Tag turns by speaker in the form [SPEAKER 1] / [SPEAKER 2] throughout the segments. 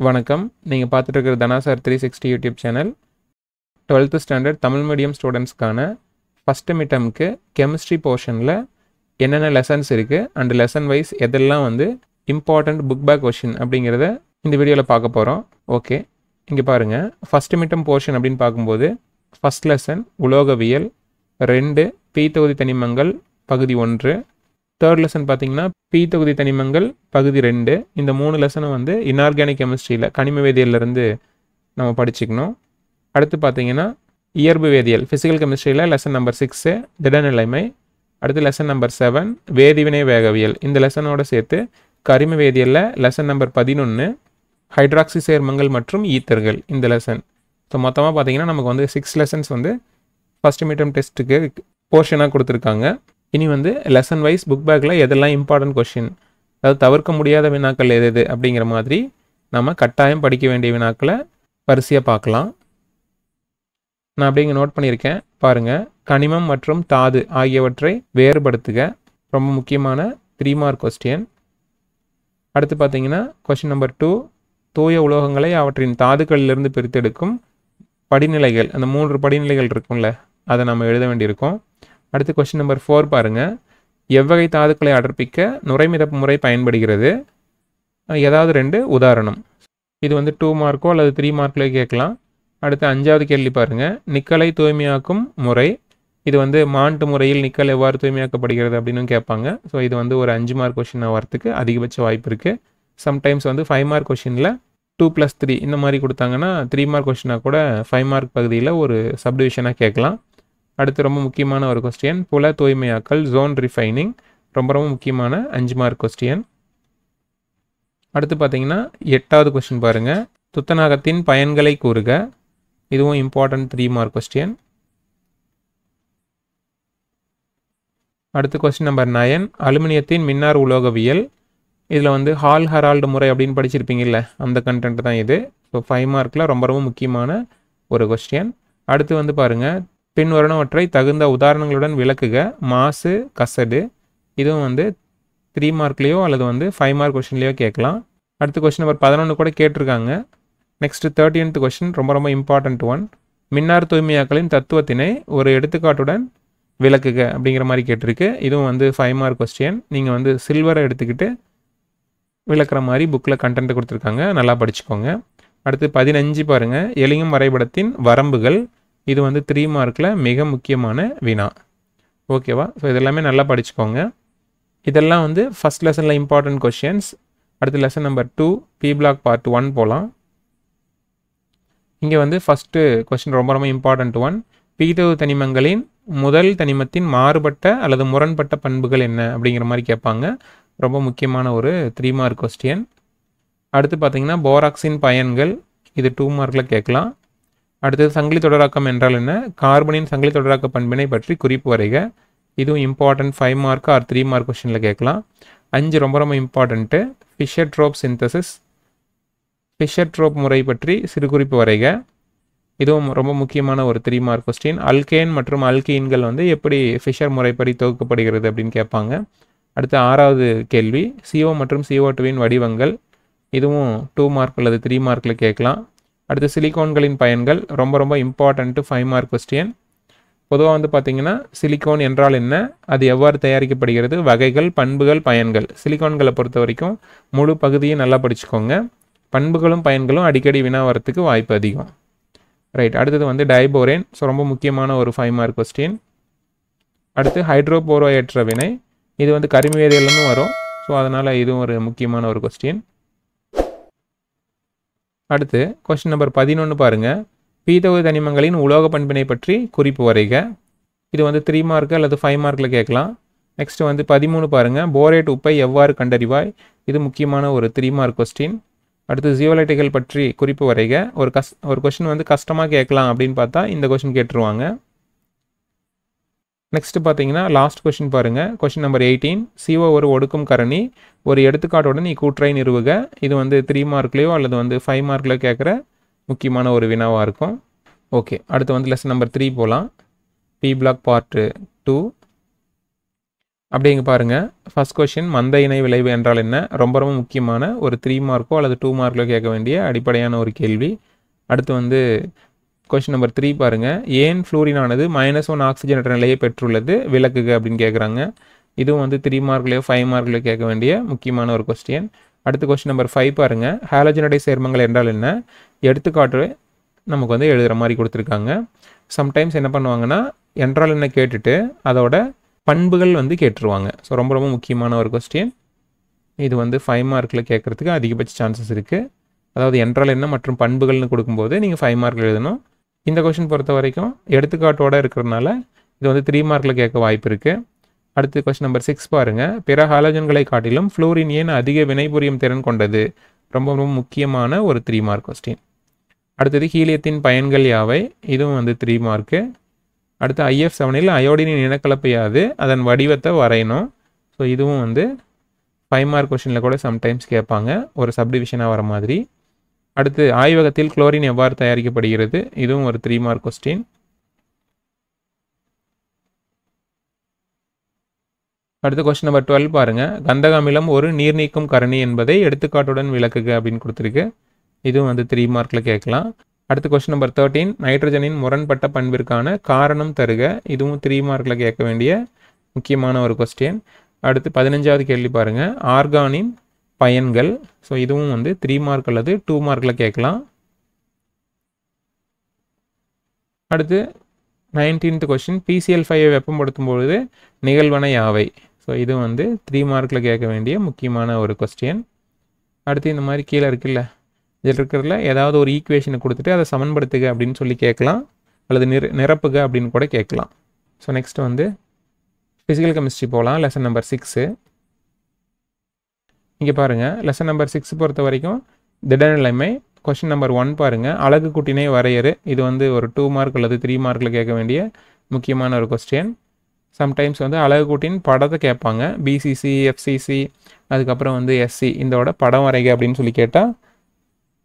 [SPEAKER 1] வணக்கம். நீங்க பார்த்துட்டு இருக்கிறது Dhana sir 360 YouTube channel. 12th standard Tamil medium ஸ்டூடெண்ட்ஸ்க்கான ஃபர்ஸ்ட் மிட்டம்க்கு கெமிஸ்ட்ரி போர்ஷனில் என்னென்ன லெசன்ஸ் இருக்குது அண்ட் லெசன் வைஸ் எதெல்லாம் இம்பார்ட்டண்ட் புக் பேக் கொஷின் அப்படிங்கிறத இந்த வீடியோவில் பார்க்க போகிறோம். ஓகே, இங்கே பாருங்கள். ஃபர்ஸ்ட் மிட்டம் போர்ஷன் அப்படின்னு பார்க்கும்போது ஃபர்ஸ்ட் லெசன் உலோகவியல் 2 பி தொகுதி தனிமங்கள் பகுதி 1. தேர்ட் லெசன் பார்த்தீங்கன்னா பி தொகுதி தனிமங்கள் பகுதி 2. இந்த 3 லெசனும் இன்ஆர்கானிக் கெமிஸ்ட்ரியில் கனிம வேதியியலிருந்து நம்ம படிச்சுக்கணும். அடுத்து பார்த்தீங்கன்னா இயற்பு வேதியியல் ஃபிசிக்கல் கெமிஸ்ட்ரியில் லெசன் நம்பர் 6 திடநிலைமை. அடுத்து லெசன் நம்பர் 7 வேதிவினை வேகவியல். இந்த லெசனோட சேர்த்து கரிம வேதியியலில் லெசன் நம்பர் 11 ஹைட்ராக்சி சேர்மங்கள் மற்றும் ஈத்தர்கள் இந்த லெசன். ஸோ மொத்தமாக பார்த்தீங்கன்னா நமக்கு 6 லெசன்ஸ் ஃபர்ஸ்ட் மிட்டம் டெஸ்ட்டுக்கு போர்ஷனாக கொடுத்துருக்காங்க. இனி லெசன் வைஸ் புக் பேக்கில் எதெல்லாம் இம்பார்ட்டன்ட் கொஷின், அதாவது தவிர்க்க முடியாத வினாக்கள் எது அப்படிங்கிற மாதிரி நம்ம கட்டாயம் படிக்க வேண்டிய வினாக்களை வரிசையாக பார்க்கலாம். நான் அப்படிங்க நோட் பண்ணியிருக்கேன் பாருங்கள். கனிமம் மற்றும் தாது ஆகியவற்றை வேறுபடுத்துக, ரொம்ப முக்கியமான 3 மார்க் கொஸ்டின். அடுத்து பார்த்தீங்கன்னா கொஷின் நம்பர் 2 தூய உலோகங்களை அவற்றின் தாதுக்களிலிருந்து பிரித்தெடுக்கும் படிநிலைகள், அந்த 3 படிநிலைகள் இருக்கும்ல, அதை நம்ம எழுத வேண்டியிருக்கும். அடுத்து கொஸ்டின் நம்பர் 4 பாருங்கள். எவ்வகை தாதுக்களை அடர்ப்பிக்க நுரைமிதப்பு முறை பயன்படுகிறது, ஏதாவது 2 உதாரணம். இது 2 மார்க்கோ அல்லது 3 மார்க்லேயே கேட்கலாம். அடுத்து 5வது கேள்வி பாருங்கள். நிக்கலை தூய்மையாக்கும் முறை, இது மாண்ட் முறையில் நிக்கல் எவ்வாறு தூய்மையாக்கப்படுகிறது அப்படின்னு கேட்பாங்க. ஸோ இது ஒரு 5 மார்க் கொஷின் ஆகிறதுக்கு அதிகபட்ச வாய்ப்பு இருக்குது. சம்டைம்ஸ் 5 மார்க் கொஷினில் 2+3 இந்த மாதிரி கொடுத்தாங்கன்னா 3 மார்க் கொஷினாக கூட 5 மார்க் பகுதியில் ஒரு சப்டிவிஷனாக கேட்கலாம். அடுத்து ரொம்ப முக்கியமான ஒரு கொஸ்டின் புல தூய்மையாக்கல் ஜோன் ரிஃபைனிங், ரொம்ப முக்கியமான 5 மார்க் கொஸ்டின். அடுத்து பார்த்தீங்கன்னா 8வது கொஸ்டின் பாருங்கள். துத்தநாகத்தின் பயன்களை கூறுக, இதுவும் இம்பார்ட்டன்ட் 3 மார்க் கொஸ்டின். அடுத்து கொஸ்டின் நம்பர் 9 அலுமினியத்தின் மின்னார் உலோகவியல். இதில் ஹால் ஹெரால்டு முறை அப்படின்னு படிச்சிருப்பீங்கல்ல, அந்த கண்டென்ட் தான் இது. ஸோ 5 மார்க்கில் ரொம்ப முக்கியமான ஒரு கொஸ்டின். அடுத்து பாருங்கள். பின்வருவனவற்றை தகுந்த உதாரணங்களுடன் விளக்குக, மாசு கசடு. இதுவும் 3 மார்க்லேயோ அல்லது 5 மார்க் கொஸ்டின்லேயோ கேட்கலாம். அடுத்து கொஸ்டின் நம்பர் 11 கூட கேட்டிருக்காங்க. நெக்ஸ்ட் 13th கொஸ்டின் ரொம்ப இம்பார்ட்டன்ட் ஒன். மின்னார் தூய்மையாக்கலின் தத்துவத்தினை ஒரு எடுத்துக்காட்டுடன் விளக்குக அப்படிங்கிற மாதிரி கேட்டிருக்கு. இதுவும் 5 மார்க் கொஸ்டின். நீங்கள் சில்வரை எடுத்துக்கிட்டு விளக்குற மாதிரி புக்கில் கண்டென்ட் கொடுத்துருக்காங்க, நல்லா படிச்சுக்கோங்க. அடுத்து 15 பாருங்கள். எளியும் வரைபடத்தின் வரம்புகள், இது 3 மார்க்கில் மிக முக்கியமான வினா. ஓகேவா? ஸோ இதெல்லாமே நல்லா படிச்சுக்கோங்க. இதெல்லாம் ஃபஸ்ட் லெசனில் இம்பார்ட்டன்ட் கொஷின்ஸ். அடுத்து lesson number 2 P block part 1 போகலாம். இங்கே ஃபஸ்ட்டு கொஷின் ரொம்ப இம்பார்ட்டன்ட் ஒன். பீத்தொகுதி தனிமங்களின் முதல் தனிமத்தின் மாறுபட்ட அல்லது முரண்பட்ட பண்புகள் என்ன அப்படிங்கிற மாதிரி கேட்பாங்க. ரொம்ப முக்கியமான ஒரு 3 மார்க் கொஸ்டின். அடுத்து பார்த்தீங்கன்னா போராக்சின் பயன்கள், இது 2 மார்க்கில் கேட்கலாம். அடுத்தது சங்கிலி தொடராக்கம் என்றால் என்ன, கார்பனின் சங்கிலி தொடராக்க பண்பினை பற்றி குறிப்பு வரைக. இதுவும் இம்பார்ட்டன்ட் 5 மார்க் ஆர் 3 மார்க் கொஸ்டினில் கேட்கலாம். 5 ரொம்ப important Fischer Tropsch synthesis, Fischer Tropsch முறை பற்றி சிறு குறிப்பு வரைக. இதுவும் ரொம்ப முக்கியமான ஒரு 3 மார்க் கொஸ்டின். அல்கேன் மற்றும் அல்கீன்கள் எப்படி ஃபிஷர் முறைப்படி தொகுக்கப்படுகிறது அப்படின்னு கேட்பாங்க. அடுத்து 6வது கேள்வி CO மற்றும் CO2வின் வடிவங்கள். இதுவும் 2 மார்க் அல்லது 3 மார்க்கில் கேட்கலாம். அடுத்து சிலிக்கான்களின் பயன்கள், ரொம்ப இம்பார்ட்டன்ட்டு 5 மார்க் கொஸ்டின். பொதுவாக பார்த்தீங்கன்னா சிலிக்கான் என்றால் என்ன, அது எவ்வாறு தயாரிக்கப்படுகிறது, வகைகள், பண்புகள், பயன்கள். சிலிக்கான்களை பொறுத்த வரைக்கும் முழு பகுதியும் நல்லா படிச்சுக்கோங்க. பண்புகளும் பயன்களும் அடிக்கடி வினா வரத்துக்கு வாய்ப்பு அதிகம். ரைட். அடுத்தது டைபோரேன். ஸோ ரொம்ப முக்கியமான ஒரு 5 மார்க் கொஸ்டின். அடுத்து ஹைட்ரோபோரோயேற்ற வினை, இது கரிம வேதியியல்னு வரும். ஸோ அதனால் இதுவும் ஒரு முக்கியமான ஒரு கொஸ்டின். அடுத்து கொஸ்டின் நம்பர் 11 பாருங்கள். பீத்தொகுதி தனிமங்களின் உலோக பண்பினை பற்றி குறிப்பு வரைக. இது 3 மார்க் அல்லது 5 மார்க்கில் கேட்கலாம். நெக்ஸ்ட் 13 பாருங்கள். போரேட் உப்பை எவ்வாறு கண்டறிவாய், இது முக்கியமான ஒரு 3 மார்க் கொஸ்டின். அடுத்து ஜியோலைட்டுகள் பற்றி குறிப்பு வரைக. ஒரு கொஸ்டின் கஷ்டமாக கேட்கலாம் அப்படின்னு பார்த்தா இந்த கொஸ்டின் கேட்டுருவாங்க. நெக்ஸ்ட் பார்த்தீங்கன்னா லாஸ்ட் கொஸ்டின் பாருங்கள். கொஸ்டின் நம்பர் 18 CO ஒரு ஒடுக்கும் கரணி, ஒரு எடுத்துக்காட்டுடன் கூற்றை நிறுவுக. இது 3 மார்க்லேயோ அல்லது 5 மார்க்கில் கேட்குற முக்கியமான ஒரு வினாவாக இருக்கும். ஓகே, அடுத்து லெசன் நம்பர் 3 போகலாம். பி பிளாக் பார்ட் 2 அப்படி இங்கே பாருங்கள், ஃபர்ஸ்ட் கொஷின் மந்த இணை விளைவு என்றால் என்ன, ரொம்ப ரொம்ப முக்கியமான ஒரு 3 மார்க்கோ அல்லது 2 மார்க்கிலோ கேட்க வேண்டிய அடிப்படையான ஒரு கேள்வி. அடுத்து வந்து கொஷின் நம்பர் 3 பாருங்கள், ஏன் ஃப்ளூரினானது -1 ஆக்சிஜனேற்ற நிலையை பெற்றுள்ளது விளக்குக அப்படின்னு கேட்குறாங்க. இதுவும் வந்து 3 மார்க்லேயோ 5 மார்க்லேயோ கேட்க வேண்டிய முக்கியமான ஒரு கொஸ்டின். அடுத்து கொஸ்டின் நம்பர் 5 பாருங்கள், ஹாலஜனடை சேர்மங்கள் என்றால் என்ன, எடுத்துக்காட்டு நமக்கு வந்து எழுதுகிற மாதிரி கொடுத்துருக்காங்க. சம்டைம்ஸ் என்ன பண்ணுவாங்கன்னா என்றால் என்ன கேட்டுட்டு அதோட பண்புகள் வந்து கேட்டுருவாங்க. ஸோ ரொம்ப ரொம்ப முக்கியமான ஒரு கொஸ்டின். இது வந்து 5 மார்க்கில் கேட்குறதுக்கு அதிகபட்ச சான்சஸ் இருக்குது. அதாவது என்றால் என்ன மற்றும் பண்புகள்னு கொடுக்கும்போது நீங்கள் 5 மார்க்கில் எழுதணும். இந்த கொஸ்டின் பொறுத்த வரைக்கும் எடுத்துக்காட்டோடு இருக்கிறதுனால இது வந்து 3 மார்க்கில் கேட்க வாய்ப்பு இருக்குது. அடுத்து கொஸ்டின் நம்பர் 6 பாருங்கள், பிற ஹாலஜன்களை காட்டிலும் ஃப்ளூரின் ஏன் அதிக வினைபுரியும் திறன் கொண்டது, ரொம்ப ரொம்ப முக்கியமான ஒரு 3 மார்க் கொஸ்டின். அடுத்தது ஹீலியத்தின் பயன்கள் யாவை, இதுவும் வந்து 3 மார்க்கு. அடுத்து IF7இல் அயோடினின் இனக்கலப்பையாது அதன் வடிவத்தை வரையணும். ஸோ இதுவும் வந்து 5 மார்க் கொஸ்டினில் கூட சம்டைம்ஸ் கேட்பாங்க, ஒரு சப்டிவிஷனாக வர மாதிரி. அடுத்து ஆய்வகத்தில் குளோரின் எவ்வாறு தயாரிக்கப்படுகிறது, இதுவும் ஒரு 3 மார்க் கொஸ்டின். அடுத்து கொஸ்டின் நம்பர் 12 பாருங்கள், கந்தக அமிலம் ஒரு நீர் நீக்கும் கரணி என்பதை எடுத்துக்காட்டுடன் விளக்குக அப்படின்னு கொடுத்துருக்கு. இதுவும் வந்து 3 மார்க்கில் கேட்கலாம். அடுத்து கொஸ்டின் நம்பர் 13, நைட்ரஜனின் முரண்பட்ட பண்பிற்கான காரணம் தருக, இதுவும் 3 மார்க்கில் கேட்க வேண்டிய முக்கியமான ஒரு கொஸ்டின். அடுத்து 15வது கேள்வி பாருங்கள், ஆர்கானின் பயன்கள். ஸோ இதுவும் வந்து 3 மார்க் அல்லது 2 மார்க்கில் கேட்கலாம். அடுத்து 19th கொஸ்டின், PCl5 வெப்பப்படுத்தும் பொழுது நிகழ்வன யாவை. ஸோ இது வந்து 3 மார்க்கில் கேட்க வேண்டிய முக்கியமான ஒரு கொஸ்டின். அடுத்து இந்த மாதிரி கீழே இருக்குல்ல, இதில் இருக்கிறதுல ஏதாவது ஒரு ஈக்குவேஷனை கொடுத்துட்டு அதை சமன்படுத்துக அப்படின்னு சொல்லி கேட்கலாம், அல்லது நிரப்புக அப்படின்னு கூட கேட்கலாம். ஸோ நெக்ஸ்ட் வந்து ஃபிசிக்கல் கெமிஸ்ட்ரி போகலாம். Lesson number 6. இங்கே பாருங்கள், லெசன் நம்பர் 6 பொறுத்த வரைக்கும் திடநிலைமை. கொஸ்டின் நம்பர் 1 பாருங்கள், அலகு கூட்டினை வரையறு. இது வந்து ஒரு 2 மார்க் அல்லது 3 மார்க்கில் கேட்க வேண்டிய முக்கியமான ஒரு கொஸ்டின். சம்டைம்ஸ் வந்து அலகு கூட்டின் படத்தை கேட்பாங்க, BCC, FCC, அதுக்கப்புறம் வந்து SC, இதோட படம் வரைக அப்படின்னு சொல்லி கேட்டால்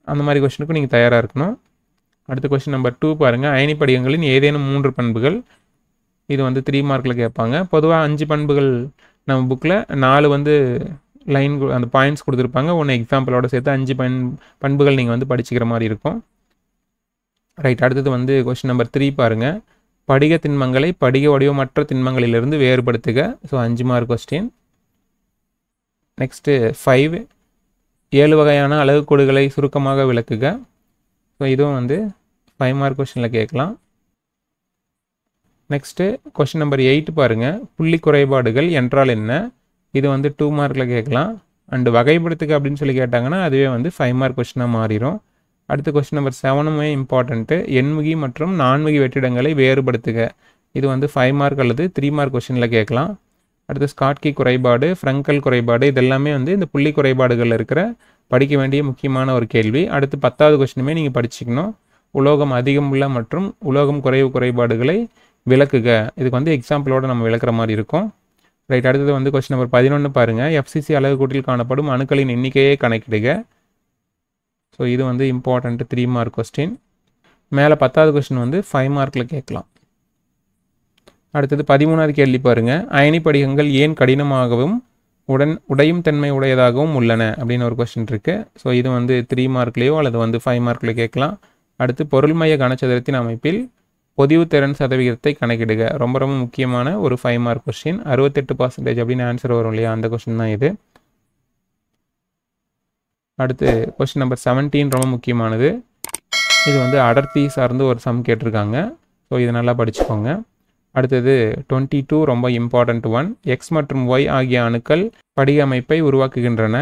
[SPEAKER 1] அந்த மாதிரி கொஸ்டினுக்கு நீங்கள் தயாராக இருக்கணும். அடுத்த கொஸ்டின் நம்பர் 2 பாருங்கள், அயனி படிகங்களின் ஏதேனும் 3 பண்புகள். இது வந்து 3 மார்க்கில் கேட்பாங்க. பொதுவாக 5 பண்புகள் நம்ம புக்கில் 4 வந்து லைன் அந்த பாயிண்ட்ஸ் கொடுத்துருப்பாங்க, ஒன்று எக்ஸாம்பிளோட சேர்த்து 5 பண்புகள் நீங்கள் வந்து படிச்சுக்கிற மாதிரி இருக்கும். ரைட். அடுத்தது வந்து கொஸ்டின் நம்பர் 3 பாருங்கள், படிக திண்மங்களை படிக வடிவமற்ற திண்மங்களிலிருந்து வேறுபடுத்துக. So 5 mark question. நெக்ஸ்ட்டு 5, 7 வகையான அலகுக்கூடுகளை சுருக்கமாக விளக்குக. ஸோ இதுவும் வந்து 5 மார்க் கொஸ்டினில் கேட்கலாம். நெக்ஸ்ட்டு கொஸ்டின் நம்பர் 8 பாருங்கள், புள்ளி குறைபாடுகள் என்றால் என்ன. இது வந்து 2 மார்க்கில் கேட்கலாம். அண்டு வகைப்படுத்துக அப்படின்னு சொல்லி கேட்டாங்கன்னா அதுவே வந்து 5 மார்க் கொஸ்டினாக மாறிடும். அடுத்து கொஸ்டின் நம்பர் 7மே இம்பார்ட்டண்ட்டு, எண்முகி மற்றும் நான்முகி வெற்றிடங்களை வேறுபடுத்துக. இது வந்து 5 மார்க் அல்லது 3 மார்க் கொஸ்டினில் கேட்கலாம். அடுத்து ஸ்காட்கி குறைபாடு, ஃப்ரங்கல் குறைபாடு, இதெல்லாமே வந்து இந்த புள்ளி குறைபாடுகளில் இருக்கிற படிக்க வேண்டிய முக்கியமான ஒரு கேள்வி. அடுத்து 10வது கொஸ்டினுமே நீங்கள் படிச்சுக்கணும், உலோகம் அதிகம் உள்ள மற்றும் உலோகம் குறைபாடுகளை விளக்குக. இதுக்கு வந்து எக்ஸாம்பிளோடு நம்ம விளக்குற மாதிரி இருக்கும். ரைட். அடுத்தது வந்து கொஸ்டின் நம்பர் 11 பாருங்கள், FCC அலகு கூட்டில் காணப்படும் அணுக்களின் எண்ணிக்கையை கணக்கிடுக. ஸோ இது வந்து இம்பார்ட்டண்ட்டு 3 மார்க் கொஸ்டின். மேலே 10வது கொஸ்டின் வந்து 5 மார்க்கில் கேட்கலாம். அடுத்தது 13வது கேள்வி பாருங்கள், அயனி படிகங்கள் ஏன் கடினமாகவும் உடையும் தன்மை உடையதாகவும் உள்ளன அப்படின்னு ஒரு கொஸ்டின் இருக்குது. ஸோ இது வந்து 3 மார்க்லேயோ அல்லது வந்து 5 மார்க்கில் கேட்கலாம். அடுத்து பொருள்மைய கனசதுரத்தின் அமைப்பில் பொதிவு திறன் சதவிகிதத்தை கணக்கிடுக. ரொம்ப ரொம்ப முக்கியமான ஒரு 5 மார்க் கொஸ்டின். 68% அப்படின்னு ஆன்சர் வரும் இல்லையா, அந்த கொஸ்டின் தான் இது. அடுத்து கொஸ்டின் நம்பர் 17 ரொம்ப முக்கியமானது. இது வந்து அடர்த்தி சார்ந்து ஒரு சம் கேட்டிருக்காங்க. ஸோ இது நல்லா படிச்சுக்கோங்க. அடுத்தது 22 ரொம்ப இம்பார்ட்டண்ட் ஒன், X மற்றும் Y ஆகிய அணுக்கள் படிக அமைப்பை உருவாக்குகின்றன.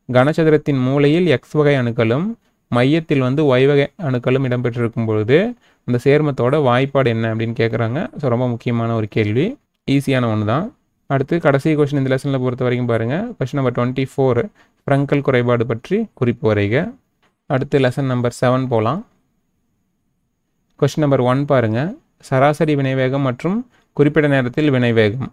[SPEAKER 1] கனசதுரத்தின் மூலையில் X வகை அணுக்களும் மையத்தில் வந்து Y வகை அணுக்களும் இடம்பெற்றிருக்கும் பொழுது அந்த சேர்மத்தோட வாய்ப்பாடு என்ன அப்படின்னு கேட்குறாங்க. ஸோ ரொம்ப முக்கியமான ஒரு கேள்வி, ஈஸியான ஒன்று தான். அடுத்து கடைசி கொஸ்டின் இந்த லெசனில் பொறுத்த வரைக்கும் பாருங்கள், கொஸ்டின் நம்பர் 24, ஃப்ரங்கல் குறைபாடு பற்றி குறிப்பு வரைக. அடுத்து லெசன் நம்பர் 7 போகலாம். கொஸ்டின் நம்பர் 1 பாருங்கள், சராசரி வினைவேகம் மற்றும் குறிப்பிட்ட நேரத்தில் வினைவேகம்,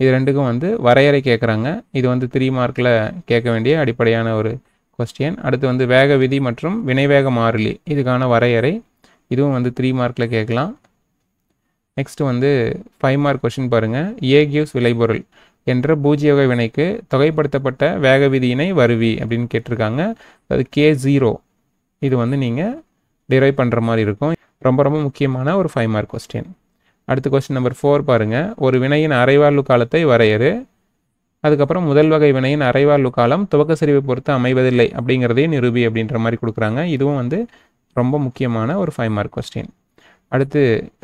[SPEAKER 1] இது ரெண்டுக்கும் வந்து வரையறை கேட்குறாங்க. இது வந்து 3 மார்க்கில் கேட்க வேண்டிய அடிப்படையான ஒரு கொஸ்டின். அடுத்து வந்து வேக விதி மற்றும் வினைவேக மாறிலி, இதுக்கான வரையறை, இதுவும் வந்து 3 மார்க்கில் கேட்கலாம். நெக்ஸ்ட் வந்து 5 மார்க் கொஸ்டின் பாருங்கள், A gives விளைபொருள், என்ற பூஜ்ய வகை வினைக்கு தொகைப்படுத்தப்பட்ட வேக விதியினை வருவி அப்படின்னு கேட்டிருக்காங்க. அது K0. இது வந்து நீங்கள் டிரைவ் பண்ணுற மாதிரி இருக்கும். ரொம்ப ரொம்ப முக்கியமான ஒரு 5 மார்க் கொஸ்டின். அடுத்த கொஸ்டின் நம்பர் 4 பாருங்கள். ஒரு வினையின் அரைவாழ்வு காலத்தை வரையறு. அதுக்கப்புறம் முதல் வகை வினையின் அரைவாழ்வு காலம் துவக்க சரிவை பொறுத்து அமைவதில்லை அப்படிங்கிறதையும் நிரூபி அப்படின்ற மாதிரி கொடுக்குறாங்க. இதுவும் வந்து ரொம்ப முக்கியமான ஒரு 5 மார்க் கொஸ்டின். அடுத்து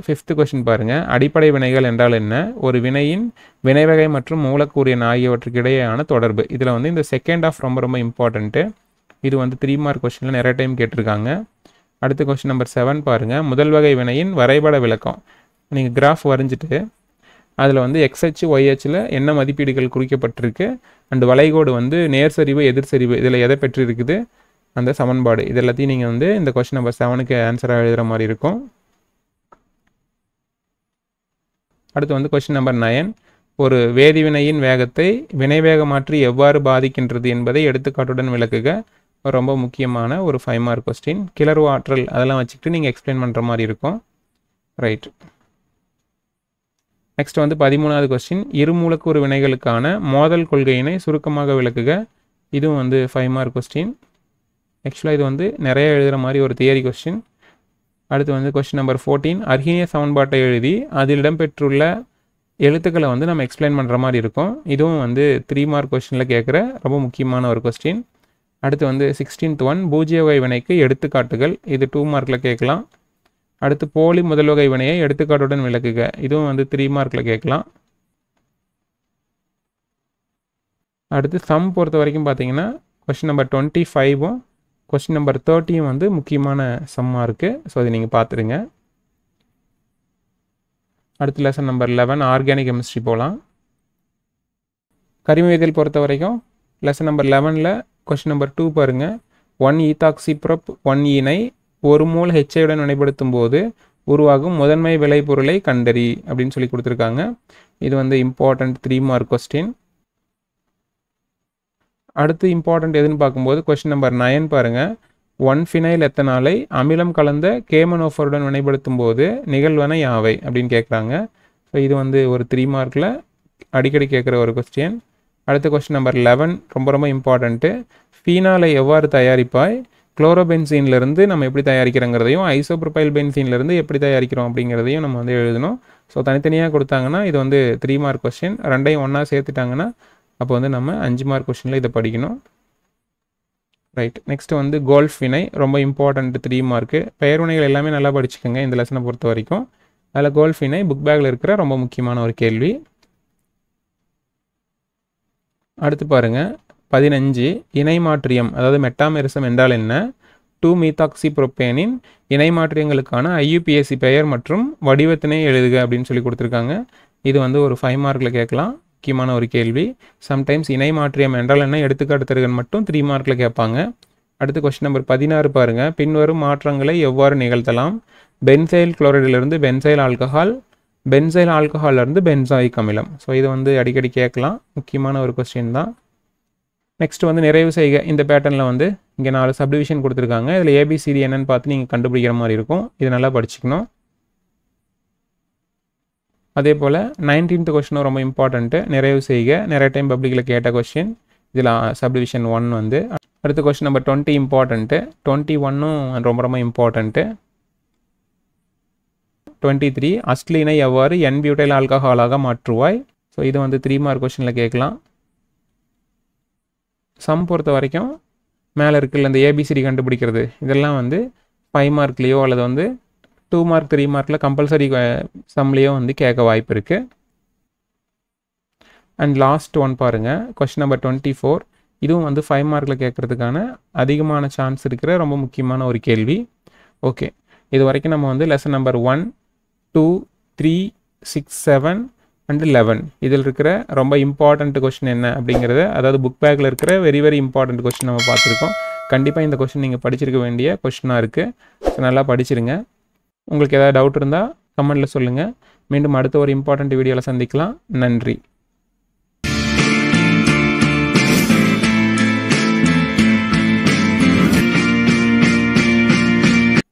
[SPEAKER 1] 5th கொஸ்டின் பாருங்கள். அடிப்படை வினைகள் என்றால் என்ன? ஒரு வினையின் வினைவகை மற்றும் மூலக்கூறு எண் ஆகியவற்றுக்கு இடையேயான தொடர்பு. இதில் வந்து இந்த செகண்ட் ஆஃப் ரொம்ப ரொம்ப இம்பார்ட்டண்ட்டு. இது வந்து 3 மார்க் கொஸ்டினில் நிறைய டைம் கேட்டிருக்காங்க. அடுத்த கொஸ்டின் நம்பர் 7 பாருங்கள். முதல் வகை வினையின் வரைபட விளக்கம். நீங்கள் கிராஃப் வரைஞ்சிட்டு அதில் வந்து XH YHல் என்ன மதிப்பீடுகள் குறிக்கப்பட்டிருக்கு அண்டு வளைகோடு வந்து நேர் சரிவு எதிர் சரிவு இதில் எதை பெற்றிருக்குது அந்த சமன்பாடு இது எல்லாத்தையும் நீங்கள் வந்து இந்த கொஸ்டின் நம்பர் 7க்கு ஆன்சராக எழுதுகிற மாதிரி இருக்கும். அடுத்து வந்து கொஸ்டின் நம்பர் 9. ஒரு வேதிவினையின் வேகத்தை வினைவேக மாற்றி எவ்வாறு பாதிக்கின்றது என்பதை எடுத்துக்காட்டுடன் விளக்குக. ரொம்ப முக்கியமான ஒரு 5 மார்க் கொஸ்டின். கிளர்வு ஆற்றல் அதெல்லாம் வச்சுக்கிட்டு நீங்கள் எக்ஸ்பிளைன் பண்ணுற மாதிரி இருக்கும். ரைட். நெக்ஸ்ட் வந்து 13வது கொஸ்டின். இரு மூலக்கூறு வினைகளுக்கான மோதல் கொள்கையினை சுருக்கமாக விளக்குக. இதுவும் வந்து 5 மார்க் கொஸ்டின். ஆக்சுவலாக இது வந்து நிறைய எழுதுகிற மாதிரி ஒரு தியரி கொஸ்டின். அடுத்து வந்து கொஸ்டின் நம்பர் 14. அர்ஹீனிய சமன்பாட்டை எழுதி அதில் இடம்பெற்றுள்ள எழுத்துக்களை வந்து நம்ம எக்ஸ்பிளைன் பண்ணுற மாதிரி இருக்கும். இதுவும் வந்து 3 மார்க் கொஸ்டினில் கேட்குற ரொம்ப முக்கியமான ஒரு கொஸ்டின். அடுத்து வந்து 16th ஒன். பூஜ்ய வகை வினைக்கு எடுத்துக்காட்டுகள். இது 2 மார்க்கில் கேட்கலாம். அடுத்து போலி முதல் வகை வினையை எடுத்துக்காட்டுடன் விளக்குக. இதுவும் வந்து 3 மார்க்கில் கேட்கலாம். அடுத்து சம் பொறுத்த வரைக்கும் பார்த்தீங்கன்னா கொஸ்டின் நம்பர் 25ம் கொஸ்டின் நம்பர் 30யும் வந்து முக்கியமான சம்மாக இருக்குது. ஸோ அதை நீங்கள் பார்த்துருங்க. அடுத்து லெசன் நம்பர் 11 ஆர்கானிக் கெமிஸ்ட்ரி போகலாம். கரிமவியல் பொறுத்த வரைக்கும் லெசன் நம்பர் 11ல் கொஸ்டின் நம்பர் 2 பாருங்கள். 1 ஈத்தாக்சி ப்ரொப் 1 ஈனை ஒரு மோல் ஹெச்ஐயுடன் வினைப்படுத்தும் போது உருவாகும் முதன்மை விளைபொருளை கண்டறி அப்படின்னு சொல்லி கொடுத்துருக்காங்க. இது வந்து இம்பார்ட்டன்ட் 3 மார்க் கொஸ்டின். அடுத்து இம்பார்ட்டன்ட் எதுன்னு பார்க்கும்போது கொஸ்டின் நம்பர் 9 பாருங்கள். 1 ஃபினைல் எத்தனாலை அமிலம் கலந்த கேமனோஃபருடன் வினைப்படுத்தும் போது நிகழ்வன யாவை அப்படின்னு கேட்குறாங்க. ஸோ இது வந்து ஒரு 3 மார்க்கில் அடிக்கடி கேட்குற ஒரு கொஸ்டின். அடுத்த கொஸ்டின் நம்பர் 11 ரொம்ப ரொம்ப இம்பார்ட்டண்ட்டு. ஃபீனாலை எவ்வாறு தயாரிப்பாய்? குளோரோபென்சீன்லேருந்து நம்ம எப்படி தயாரிக்கிறோங்கிறதையும் ஐசோப்ரோபைல் பென்சீன்லேருந்து எப்படி தயாரிக்கிறோம் அப்படிங்கிறதையும் நம்ம வந்து எழுதணும். ஸோ தனித்தனியாக கொடுத்தாங்கன்னா இது வந்து 3 மார்க் கொஸ்டின். ரெண்டையும் ஒன்றா சேர்த்துட்டாங்கன்னா அப்போ வந்து நம்ம 5 மார்க் கொஸ்டினில் இதை படிக்கணும். ரைட். நெக்ஸ்ட் வந்து கோல்ஃப் வினை ரொம்ப இம்பார்ட்டண்ட் 3 மார்க்கு. பெயர் வினைகள் எல்லாமே நல்லா படிச்சுக்கோங்க இந்த லெசனை பொறுத்த வரைக்கும். அதில் கோல்ஃப் வினை புக் பேக்கில் இருக்கிற ரொம்ப முக்கியமான ஒரு கேள்வி. அடுத்து பாருங்கள் 15 இணைமாற்றியம் அதாவது மெட்டாமெரிசம் என்றால் என்ன? 2 மீத்தாக்சி புரோப்பேனின் இணைமாற்றியங்களுக்கான IUPAC பெயர் மற்றும் வடிவத்தினை எழுதுக அப்படின்னு சொல்லி கொடுத்துருக்காங்க. இது வந்து ஒரு 5 மார்க்கில் கேட்கலாம். முக்கியமான ஒரு கேள்வி. சம்டைம்ஸ் இணைமாற்றியம் என்றால் என்ன எடுத்துக்காட்டு தருகன் மட்டும் 3 மார்க்கில் கேட்பாங்க. அடுத்து கொஸ்டின் நம்பர் 16 பாருங்கள். பின்வரும் மாற்றங்களை எவ்வாறு நிகழ்த்தலாம்? பென்சைல் குளோரைடிலிருந்து பென்சைல் ஆல்கஹால், பென்சைல் ஆல்கஹாலிருந்து பென்சாயிக் அமிலம். ஸோ இது வந்து அடிக்கடி கேட்கலாம். முக்கியமான ஒரு கொஸ்டின் தான். நெக்ஸ்ட் வந்து நிறைவு செய்க. இந்த பேட்டர்னில் வந்து இங்கே 4 சப்டிவிஷன் கொடுத்துருக்காங்க. இதில் ABCD என்னன்னு பார்த்து நீங்கள் கண்டுபிடிக்கிற மாதிரி இருக்கும். இது நல்லா படிச்சுக்கணும். அதே போல் 19th கொஸ்டினும் ரொம்ப இம்பார்ட்டண்ட்டு. நிறைவு செய்க. நிறைய டைம் பப்ளிக்கில் கேட்ட கொஸ்டின். இதில் சப்டிவிஷன் 1 வந்து. அடுத்த கொஸ்டின் நம்பர் 20 இம்பார்ட்டண்ட்டு. 21ம் ரொம்ப ரொம்ப இம்பார்ட்டண்ட்டு. 23 அஸ்ட்லீனை எவ்வாறு N-பியூட்டைல் ஆல்கஹாலாக மாற்றுவாய்? ஸோ இது வந்து 3 மார்க் கொஸ்டினில் கேட்கலாம். சம் பொறுத்த வரைக்கும் மேலே இருக்குல்ல இந்த ABCD கண்டுபிடிக்கிறது இதெல்லாம் வந்து 5 மார்க்லேயோ அல்லது வந்து 2 மார்க் 3 மார்க்கில் கம்பல்சரி சம்லேயோ வந்து கேட்க வாய்ப்பு இருக்குது. அண்ட் லாஸ்ட் ஒன் பாருங்கள் கொஸ்டின் நம்பர் 24. இதுவும் வந்து 5 மார்க்கில் கேட்குறதுக்கான அதிகமான சான்ஸ் இருக்கிற ரொம்ப முக்கியமான ஒரு கேள்வி. ஓகே, இது வரைக்கும் நம்ம வந்து லெசன் நம்பர் 1, 2, 3, 6, 7 அண்ட் 11 இதில் இருக்கிற ரொம்ப இம்பார்ட்டண்ட் கொஸ்டின் என்ன அப்படிங்கிறத அதாவது புக் பேக்கில் இருக்கிற வெரி வெரி இம்பார்ட்டண்ட் கொஸ்டின் நம்ம பார்த்துருக்கோம். கண்டிப்பாக இந்த கொஸ்டின் நீங்கள் படிச்சிருக்க வேண்டிய கொஸ்டினாக இருக்குது. ஸோ நல்லா படிச்சிருங்க. உங்களுக்கு ஏதாவது டவுட் இருந்தால் கமெண்ட்டில் சொல்லுங்கள். மீண்டும் அடுத்த ஒரு இம்பார்ட்டண்ட் வீடியோவில் சந்திக்கலாம். நன்றி.